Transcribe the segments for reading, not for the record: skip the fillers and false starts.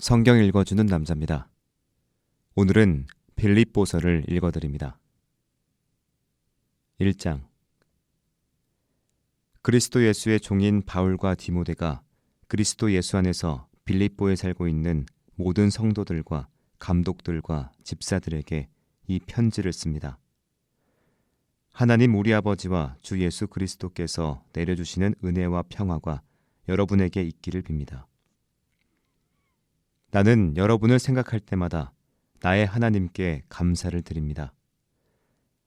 성경 읽어주는 남자입니다. 오늘은 빌립보서를 읽어드립니다. 1장. 그리스도 예수의 종인 바울과 디모데가 그리스도 예수 안에서 빌립보에 살고 있는 모든 성도들과 감독들과 집사들에게 이 편지를 씁니다. 하나님 우리 아버지와 주 예수 그리스도께서 내려주시는 은혜와 평화가 여러분에게 있기를 빕니다. 나는 여러분을 생각할 때마다 나의 하나님께 감사를 드립니다.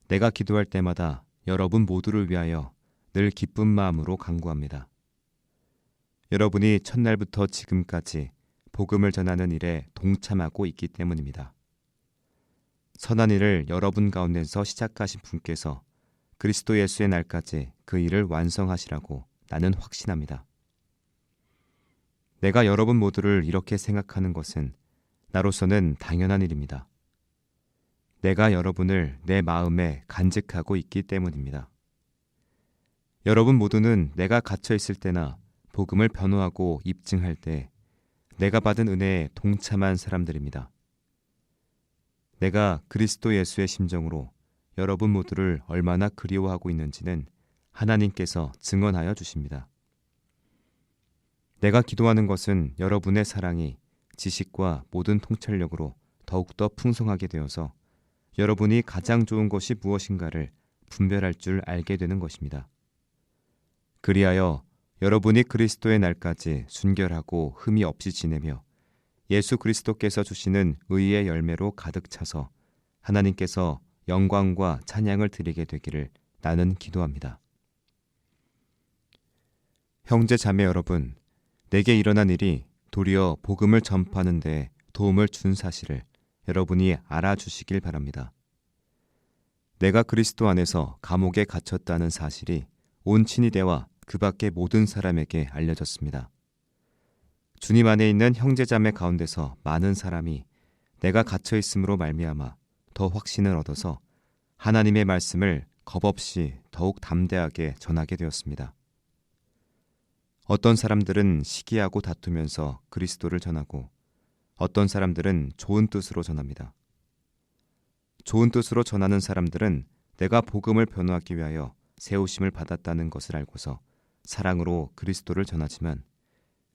내가 기도할 때마다 여러분 모두를 위하여 늘 기쁜 마음으로 간구합니다. 여러분이 첫날부터 지금까지 복음을 전하는 일에 동참하고 있기 때문입니다. 선한 일을 여러분 가운데서 시작하신 분께서 그리스도 예수의 날까지 그 일을 완성하시라고 나는 확신합니다. 내가 여러분 모두를 이렇게 생각하는 것은 나로서는 당연한 일입니다. 내가 여러분을 내 마음에 간직하고 있기 때문입니다. 여러분 모두는 내가 갇혀 있을 때나 복음을 변호하고 입증할 때 내가 받은 은혜에 동참한 사람들입니다. 내가 그리스도 예수의 심정으로 여러분 모두를 얼마나 그리워하고 있는지는 하나님께서 증언하여 주십니다. 내가 기도하는 것은 여러분의 사랑이 지식과 모든 통찰력으로 더욱더 풍성하게 되어서 여러분이 가장 좋은 것이 무엇인가를 분별할 줄 알게 되는 것입니다. 그리하여 여러분이 그리스도의 날까지 순결하고 흠이 없이 지내며 예수 그리스도께서 주시는 의의 열매로 가득 차서 하나님께서 영광과 찬양을 드리게 되기를 나는 기도합니다. 형제 자매 여러분, 내게 일어난 일이 도리어 복음을 전파하는 데 도움을 준 사실을 여러분이 알아주시길 바랍니다. 내가 그리스도 안에서 감옥에 갇혔다는 사실이 온 친위대와 그 밖의 모든 사람에게 알려졌습니다. 주님 안에 있는 형제자매 가운데서 많은 사람이 내가 갇혀 있음으로 말미암아 더 확신을 얻어서 하나님의 말씀을 겁없이 더욱 담대하게 전하게 되었습니다. 어떤 사람들은 시기하고 다투면서 그리스도를 전하고 어떤 사람들은 좋은 뜻으로 전합니다. 좋은 뜻으로 전하는 사람들은 내가 복음을 변호하기 위하여 세우심을 받았다는 것을 알고서 사랑으로 그리스도를 전하지만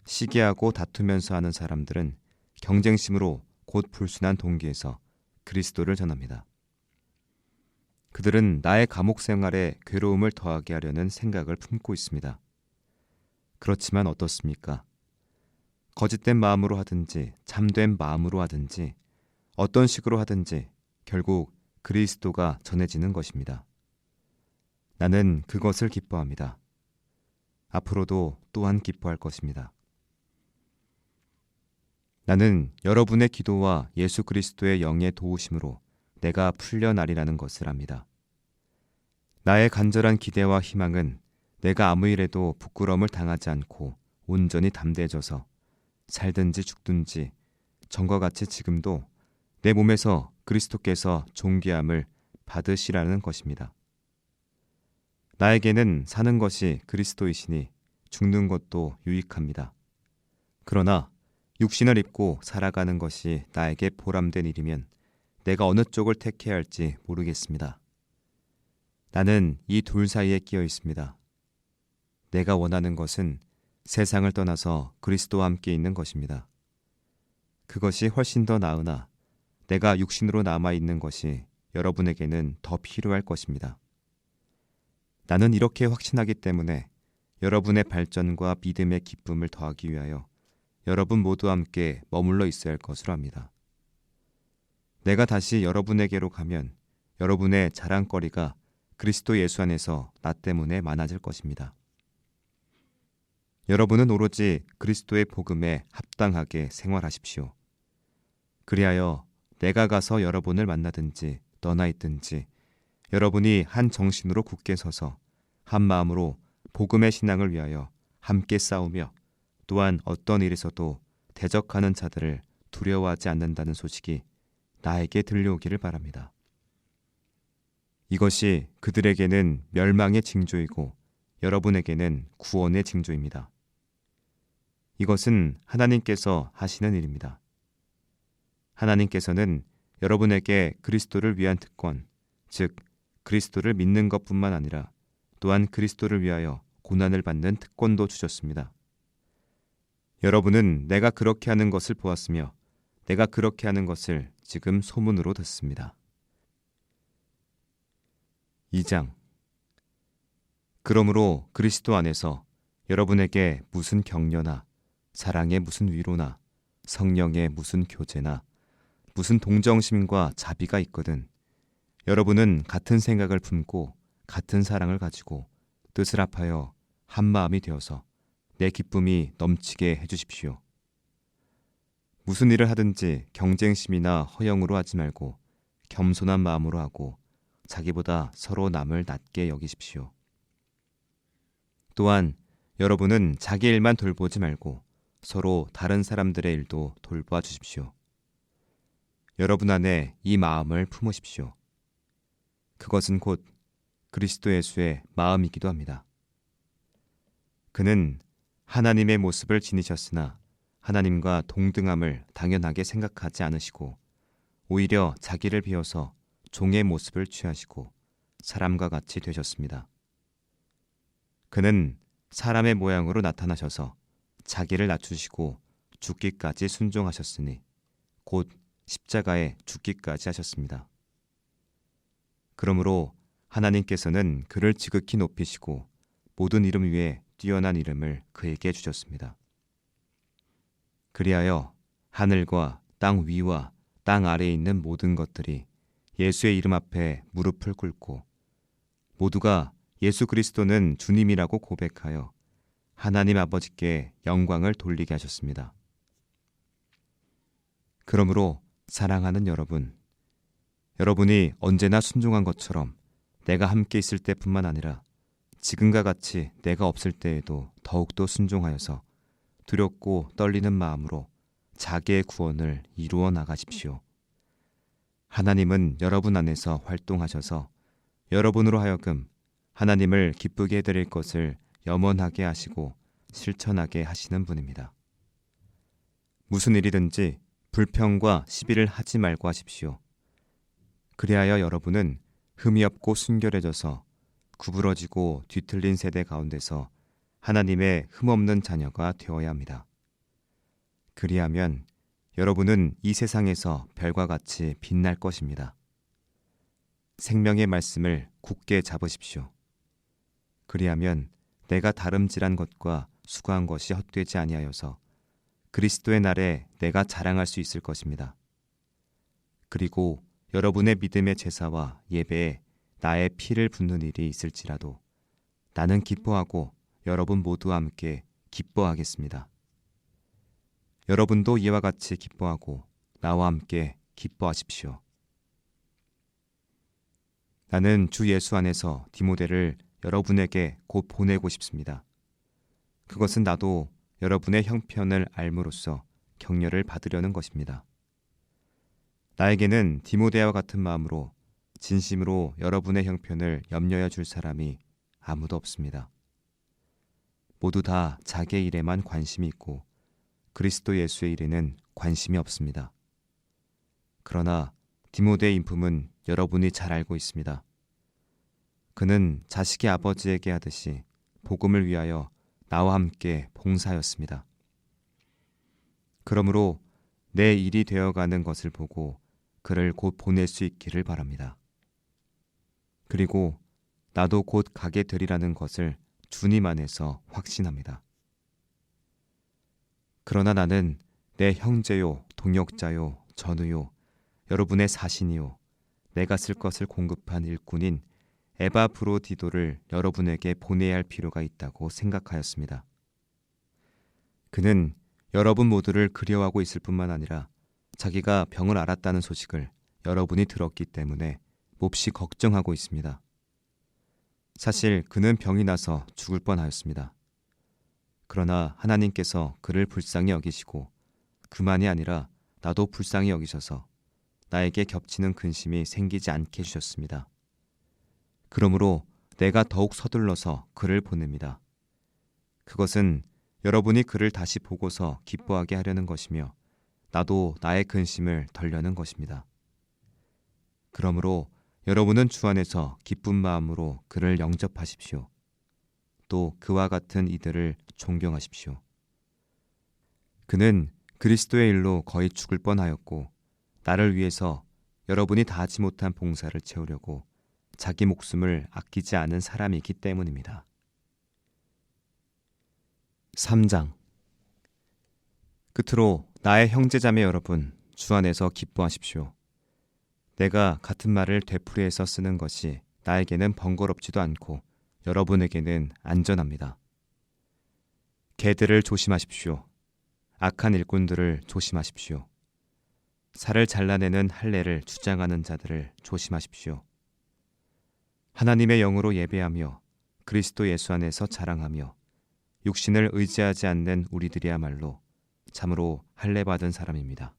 시기하고 다투면서 하는 사람들은 경쟁심으로 곧 불순한 동기에서 그리스도를 전합니다. 그들은 나의 감옥 생활에 괴로움을 더하게 하려는 생각을 품고 있습니다. 그렇지만 어떻습니까? 거짓된 마음으로 하든지 참된 마음으로 하든지 어떤 식으로 하든지 결국 그리스도가 전해지는 것입니다. 나는 그것을 기뻐합니다. 앞으로도 또한 기뻐할 것입니다. 나는 여러분의 기도와 예수 그리스도의 영의 도우심으로 내가 풀려나리라는 것을 압니다. 나의 간절한 기대와 희망은 내가 아무 일에도 부끄러움을 당하지 않고 온전히 담대해져서 살든지 죽든지 전과 같이 지금도 내 몸에서 그리스도께서 존귀함을 받으시라는 것입니다. 나에게는 사는 것이 그리스도이시니 죽는 것도 유익합니다. 그러나 육신을 입고 살아가는 것이 나에게 보람된 일이면 내가 어느 쪽을 택해야 할지 모르겠습니다. 나는 이 둘 사이에 끼어 있습니다. 내가 원하는 것은 세상을 떠나서 그리스도와 함께 있는 것입니다. 그것이 훨씬 더 나으나 내가 육신으로 남아있는 것이 여러분에게는 더 필요할 것입니다. 나는 이렇게 확신하기 때문에 여러분의 발전과 믿음의 기쁨을 더하기 위하여 여러분 모두와 함께 머물러 있어야 할 것으로 합니다. 내가 다시 여러분에게로 가면 여러분의 자랑거리가 그리스도 예수 안에서 나 때문에 많아질 것입니다. 여러분은 오로지 그리스도의 복음에 합당하게 생활하십시오. 그리하여 내가 가서 여러분을 만나든지 떠나 있든지 여러분이 한 정신으로 굳게 서서 한 마음으로 복음의 신앙을 위하여 함께 싸우며 또한 어떤 일에서도 대적하는 자들을 두려워하지 않는다는 소식이 나에게 들려오기를 바랍니다. 이것이 그들에게는 멸망의 징조이고 여러분에게는 구원의 징조입니다. 이것은 하나님께서 하시는 일입니다. 하나님께서는 여러분에게 그리스도를 위한 특권, 즉 그리스도를 믿는 것뿐만 아니라 또한 그리스도를 위하여 고난을 받는 특권도 주셨습니다. 여러분은 내가 그렇게 하는 것을 보았으며 내가 그렇게 하는 것을 지금 소문으로 듣습니다. 2장. 그러므로 그리스도 안에서 여러분에게 무슨 격려나 사랑의 무슨 위로나 성령의 무슨 교제나 무슨 동정심과 자비가 있거든 여러분은 같은 생각을 품고 같은 사랑을 가지고 뜻을 합하여 한 마음이 되어서 내 기쁨이 넘치게 해주십시오. 무슨 일을 하든지 경쟁심이나 허영으로 하지 말고 겸손한 마음으로 하고 자기보다 서로 남을 낮게 여기십시오. 또한 여러분은 자기 일만 돌보지 말고 서로 다른 사람들의 일도 돌봐 주십시오. 여러분 안에 이 마음을 품으십시오. 그것은 곧 그리스도 예수의 마음이기도 합니다. 그는 하나님의 모습을 지니셨으나 하나님과 동등함을 당연하게 생각하지 않으시고 오히려 자기를 비워서 종의 모습을 취하시고 사람과 같이 되셨습니다. 그는 사람의 모양으로 나타나셔서 자기를 낮추시고 죽기까지 순종하셨으니 곧 십자가에 죽기까지 하셨습니다. 그러므로 하나님께서는 그를 지극히 높이시고 모든 이름 위에 뛰어난 이름을 그에게 주셨습니다. 그리하여 하늘과 땅 위와 땅 아래에 있는 모든 것들이 예수의 이름 앞에 무릎을 꿇고 모두가 예수 그리스도는 주님이라고 고백하여 하나님 아버지께 영광을 돌리게 하셨습니다. 그러므로 사랑하는 여러분, 여러분이 언제나 순종한 것처럼 내가 함께 있을 때뿐만 아니라 지금과 같이 내가 없을 때에도 더욱더 순종하여서 두렵고 떨리는 마음으로 자기의 구원을 이루어 나가십시오. 하나님은 여러분 안에서 활동하셔서 여러분으로 하여금 하나님을 기쁘게 해드릴 것을 염원하게 하시고 실천하게 하시는 분입니다. 무슨 일이든지 불평과 시비를 하지 말고 하십시오. 그리하여 여러분은 흠이 없고 순결해져서 구부러지고 뒤틀린 세대 가운데서 하나님의 흠없는 자녀가 되어야 합니다. 그리하면 여러분은 이 세상에서 별과 같이 빛날 것입니다. 생명의 말씀을 굳게 잡으십시오. 그리하면 내가 다름질한 것과 수고한 것이 헛되지 아니하여서 그리스도의 날에 내가 자랑할 수 있을 것입니다. 그리고 여러분의 믿음의 제사와 예배에 나의 피를 붓는 일이 있을지라도 나는 기뻐하고 여러분 모두와 함께 기뻐하겠습니다. 여러분도 이와 같이 기뻐하고 나와 함께 기뻐하십시오. 나는 주 예수 안에서 디모데를 여러분에게 곧 보내고 싶습니다. 그것은 나도 여러분의 형편을 알므로써 격려를 받으려는 것입니다. 나에게는 디모데와 같은 마음으로 진심으로 여러분의 형편을 염려해 줄 사람이 아무도 없습니다. 모두 다 자기의 일에만 관심이 있고 그리스도 예수의 일에는 관심이 없습니다. 그러나 디모데의 인품은 여러분이 잘 알고 있습니다. 그는 자식이 아버지에게 하듯이 복음을 위하여 나와 함께 봉사하였습니다. 그러므로 내 일이 되어가는 것을 보고 그를 곧 보낼 수 있기를 바랍니다. 그리고 나도 곧 가게 되리라는 것을 주님 안에서 확신합니다. 그러나 나는 내 형제요, 동역자요, 전우요, 여러분의 사신이요, 내가 쓸 것을 공급한 일꾼인 에바브로디도를 여러분에게 보내야 할 필요가 있다고 생각하였습니다. 그는 여러분 모두를 그리워하고 있을 뿐만 아니라 자기가 병을 앓았다는 소식을 여러분이 들었기 때문에 몹시 걱정하고 있습니다. 사실 그는 병이 나서 죽을 뻔하였습니다. 그러나 하나님께서 그를 불쌍히 여기시고 그만이 아니라 나도 불쌍히 여기셔서 나에게 겹치는 근심이 생기지 않게 해주셨습니다. 그러므로 내가 더욱 서둘러서 그를 보냅니다. 그것은 여러분이 그를 다시 보고서 기뻐하게 하려는 것이며 나도 나의 근심을 덜려는 것입니다. 그러므로 여러분은 주 안에서 기쁜 마음으로 그를 영접하십시오. 또 그와 같은 이들을 존경하십시오. 그는 그리스도의 일로 거의 죽을 뻔하였고 나를 위해서 여러분이 다 하지 못한 봉사를 채우려고 자기 목숨을 아끼지 않은 사람이기 때문입니다. 3장. 끝으로 나의 형제자매 여러분, 주 안에서 기뻐하십시오. 내가 같은 말을 되풀이해서 쓰는 것이 나에게는 번거롭지도 않고 여러분에게는 안전합니다. 개들을 조심하십시오. 악한 일꾼들을 조심하십시오. 살을 잘라내는 할례를 주장하는 자들을 조심하십시오. 하나님의 영으로 예배하며 그리스도 예수 안에서 자랑하며 육신을 의지하지 않는 우리들이야말로 참으로 할례받은 사람입니다.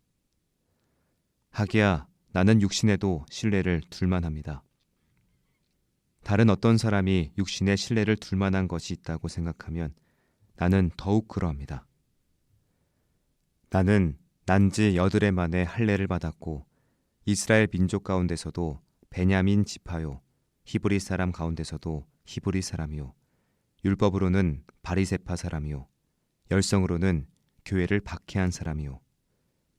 하기야 나는 육신에도 신뢰를 둘만합니다. 다른 어떤 사람이 육신에 신뢰를 둘만한 것이 있다고 생각하면 나는 더욱 그러합니다. 나는 난지 8해 만에 할례를 받았고 이스라엘 민족 가운데서도 베냐민 지파요 히브리 사람 가운데서도 히브리 사람이요 율법으로는 바리새파 사람이요 열성으로는 교회를 박해한 사람이요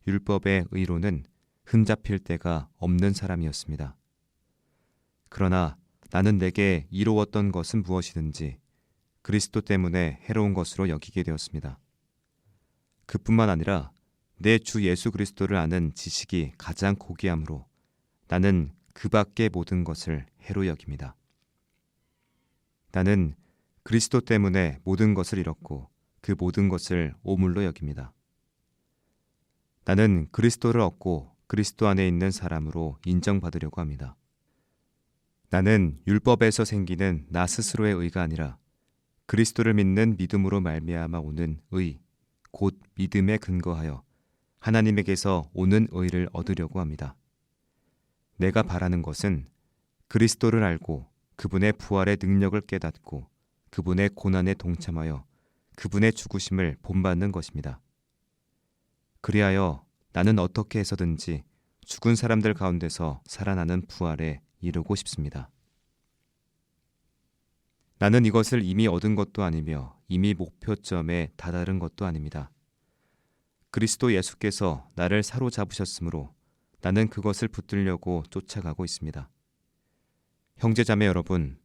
율법의 의로는 흠잡힐 데가 없는 사람이었습니다. 그러나 나는 내게 이로웠던 것은 무엇이든지 그리스도 때문에 해로운 것으로 여기게 되었습니다. 그뿐만 아니라 내 주 예수 그리스도를 아는 지식이 가장 고귀함으로 나는 그 밖의 모든 것을 해로 여깁니다. 나는 그리스도 때문에 모든 것을 잃었고 그 모든 것을 오물로 여깁니다. 나는 그리스도를 얻고 그리스도 안에 있는 사람으로 인정받으려고 합니다. 나는 율법에서 생기는 나 스스로의 의가 아니라 그리스도를 믿는 믿음으로 말미암아 오는 의, 곧 믿음에 근거하여 하나님에게서 오는 의를 얻으려고 합니다. 내가 바라는 것은 그리스도를 알고 그분의 부활의 능력을 깨닫고 그분의 고난에 동참하여 그분의 죽으심을 본받는 것입니다. 그리하여 나는 어떻게 해서든지 죽은 사람들 가운데서 살아나는 부활에 이르고 싶습니다. 나는 이것을 이미 얻은 것도 아니며 이미 목표점에 다다른 것도 아닙니다. 그리스도 예수께서 나를 사로잡으셨으므로 나는 그것을 붙들려고 쫓아가고 있습니다. 형제자매 여러분,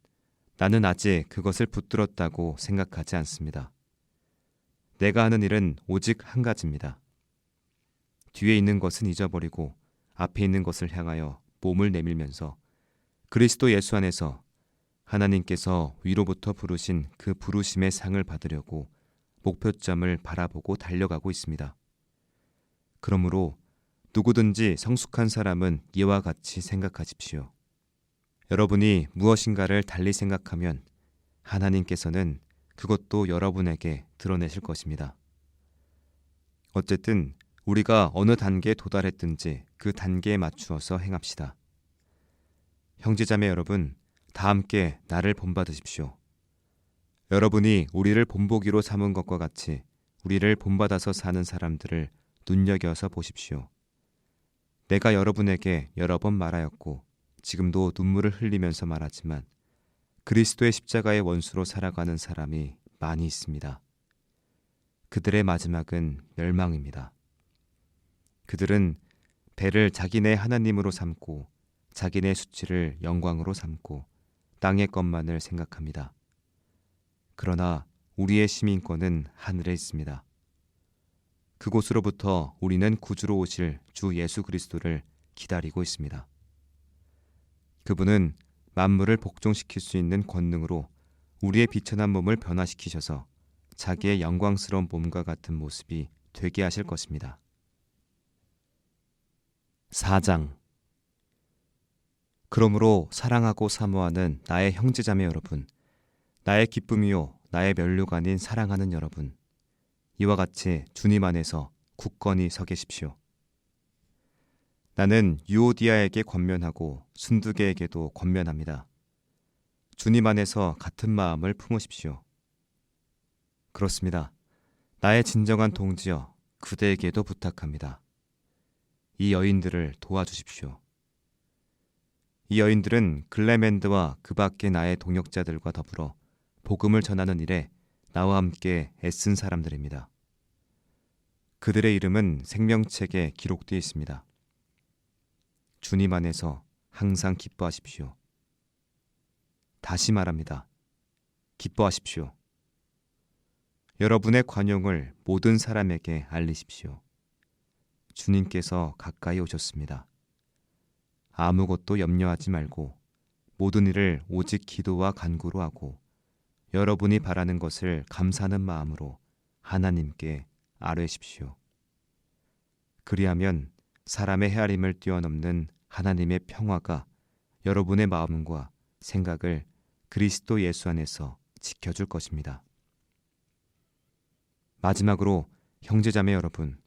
나는 아직 그것을 붙들었다고 생각하지 않습니다. 내가 하는 일은 오직 한 가지입니다. 뒤에 있는 것은 잊어버리고 앞에 있는 것을 향하여 몸을 내밀면서 그리스도 예수 안에서 하나님께서 위로부터 부르신 그 부르심의 상을 받으려고 목표점을 바라보고 달려가고 있습니다. 그러므로 누구든지 성숙한 사람은 이와 같이 생각하십시오. 여러분이 무엇인가를 달리 생각하면 하나님께서는 그것도 여러분에게 드러내실 것입니다. 어쨌든 우리가 어느 단계에 도달했든지 그 단계에 맞추어서 행합시다. 형제자매 여러분, 다 함께 나를 본받으십시오. 여러분이 우리를 본보기로 삼은 것과 같이 우리를 본받아서 사는 사람들을 눈여겨서 보십시오. 내가 여러분에게 여러 번 말하였고 지금도 눈물을 흘리면서 말하지만 그리스도의 십자가의 원수로 살아가는 사람이 많이 있습니다. 그들의 마지막은 멸망입니다. 그들은 배를 자기네 하나님으로 삼고 자기네 수치를 영광으로 삼고 땅의 것만을 생각합니다. 그러나 우리의 시민권은 하늘에 있습니다. 그곳으로부터 우리는 구주로 오실 주 예수 그리스도를 기다리고 있습니다. 그분은 만물을 복종시킬 수 있는 권능으로 우리의 비천한 몸을 변화시키셔서 자기의 영광스러운 몸과 같은 모습이 되게 하실 것입니다. 4장. 그러므로 사랑하고 사모하는 나의 형제자매 여러분, 나의 기쁨이요 나의 면류가 아닌 사랑하는 여러분, 이와 같이 주님 안에서 굳건히 서 계십시오. 나는 유오디아에게 권면하고 순두계에게도 권면합니다. 주님 안에서 같은 마음을 품으십시오. 그렇습니다. 나의 진정한 동지여, 그대에게도 부탁합니다. 이 여인들을 도와주십시오. 이 여인들은 글레멘드와 그 밖의 나의 동역자들과 더불어 복음을 전하는 일에 나와 함께 애쓴 사람들입니다. 그들의 이름은 생명책에 기록되어 있습니다. 주님 안에서 항상 기뻐하십시오. 다시 말합니다. 기뻐하십시오. 여러분의 관용을 모든 사람에게 알리십시오. 주님께서 가까이 오셨습니다. 아무것도 염려하지 말고 모든 일을 오직 기도와 간구로 하고 여러분이 바라는 것을 감사하는 마음으로 하나님께 아뢰십시오. 그리하면 사람의 헤아림을 뛰어넘는 하나님의 평화가 여러분의 마음과 생각을 그리스도 예수 안에서 지켜줄 것입니다. 마지막으로 형제자매 여러분,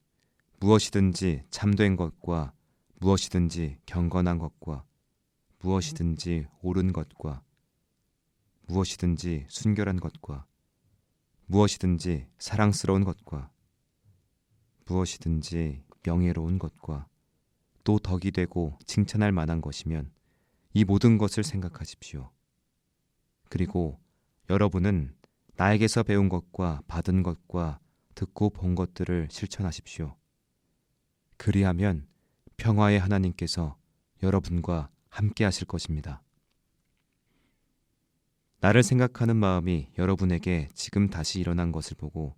무엇이든지 참된 것과 무엇이든지 경건한 것과 무엇이든지 옳은 것과 무엇이든지 순결한 것과 무엇이든지 사랑스러운 것과 무엇이든지 명예로운 것과 또 덕이 되고 칭찬할 만한 것이면 이 모든 것을 생각하십시오. 그리고 여러분은 나에게서 배운 것과 받은 것과 듣고 본 것들을 실천하십시오. 그리하면 평화의 하나님께서 여러분과 함께 하실 것입니다. 나를 생각하는 마음이 여러분에게 지금 다시 일어난 것을 보고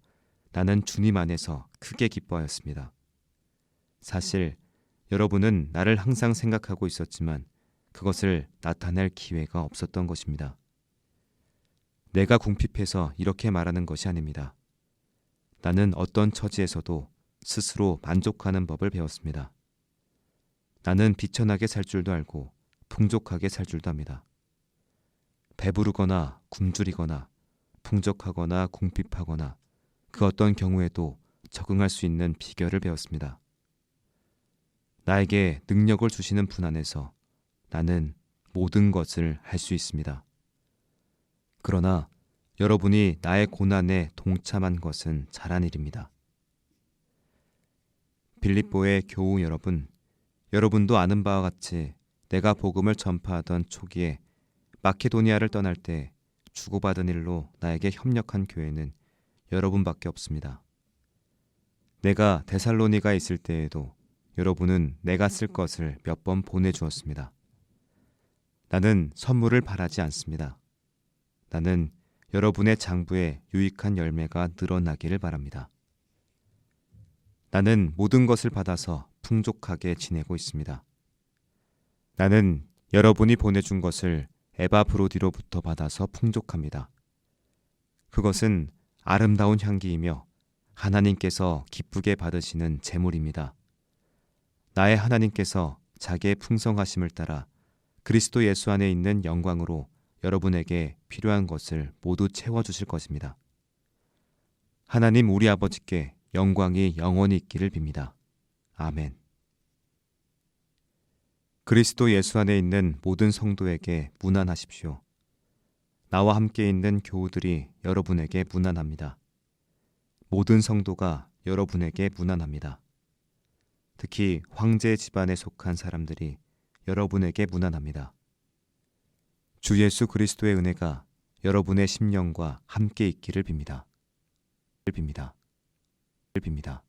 나는 주님 안에서 크게 기뻐하였습니다. 사실 여러분은 나를 항상 생각하고 있었지만 그것을 나타낼 기회가 없었던 것입니다. 내가 궁핍해서 이렇게 말하는 것이 아닙니다. 나는 어떤 처지에서도 스스로 만족하는 법을 배웠습니다. 나는 비천하게 살 줄도 알고 풍족하게 살 줄도 압니다. 배부르거나 굶주리거나 풍족하거나 궁핍하거나 그 어떤 경우에도 적응할 수 있는 비결을 배웠습니다. 나에게 능력을 주시는 분 안에서 나는 모든 것을 할 수 있습니다. 그러나 여러분이 나의 고난에 동참한 것은 잘한 일입니다. 빌립보의 교우 여러분, 여러분도 아는 바와 같이 내가 복음을 전파하던 초기에 마케도니아를 떠날 때 주고받은 일로 나에게 협력한 교회는 여러분밖에 없습니다. 내가 데살로니가에 있을 때에도 여러분은 내가 쓸 것을 몇 번 보내주었습니다. 나는 선물을 바라지 않습니다. 나는 여러분의 장부에 유익한 열매가 늘어나기를 바랍니다. 나는 모든 것을 받아서 풍족하게 지내고 있습니다. 나는 여러분이 보내준 것을 에바브로디로부터 받아서 풍족합니다. 그것은 아름다운 향기이며 하나님께서 기쁘게 받으시는 제물입니다. 나의 하나님께서 자기의 풍성하심을 따라 그리스도 예수 안에 있는 영광으로 여러분에게 필요한 것을 모두 채워주실 것입니다. 하나님 우리 아버지께 영광이 영원히 있기를 빕니다. 아멘. 그리스도 예수 안에 있는 모든 성도에게 문안하십시오. 나와 함께 있는 교우들이 여러분에게 문안합니다. 모든 성도가 여러분에게 문안합니다. 특히 황제 집안에 속한 사람들이 여러분에게 문안합니다. 주 예수 그리스도의 은혜가 여러분의 심령과 함께 있기를 빕니다. 빕니다.